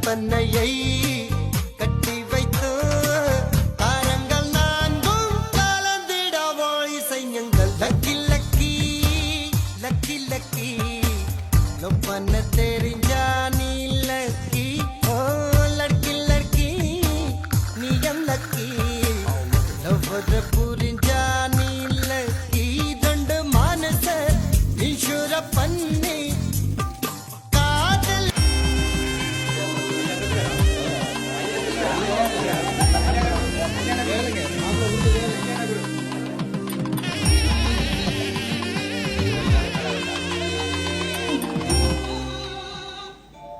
பண்ணையை கட்டி வைத்து தாரங்கள் நான்கும் கலந்திடவோ இசைஞங்கள் lucky lucky lucky lucky love பண்ண தெரிஞ்சா நீ லக்கி ஓ லக்கி லக்கி நீ எம் லக்கி லவ் புரிஞ்சா நீ லக்கி ரெண்டு மனச இன்சூர பண்ணி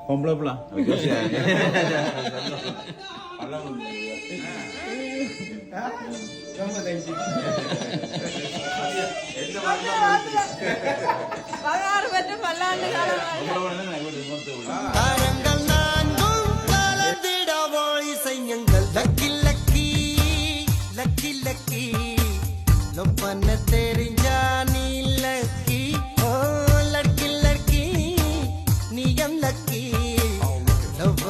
Hombre pulang. தாரங்கள் நான்கும் கலந்திடவோ இசைஞங்கள் lucky lucky lucky lucky love பண்ண தெரிஞ்சா நீ லக்கி ஓ லக்கி லக்கி நீ எம் லக்கி லவ்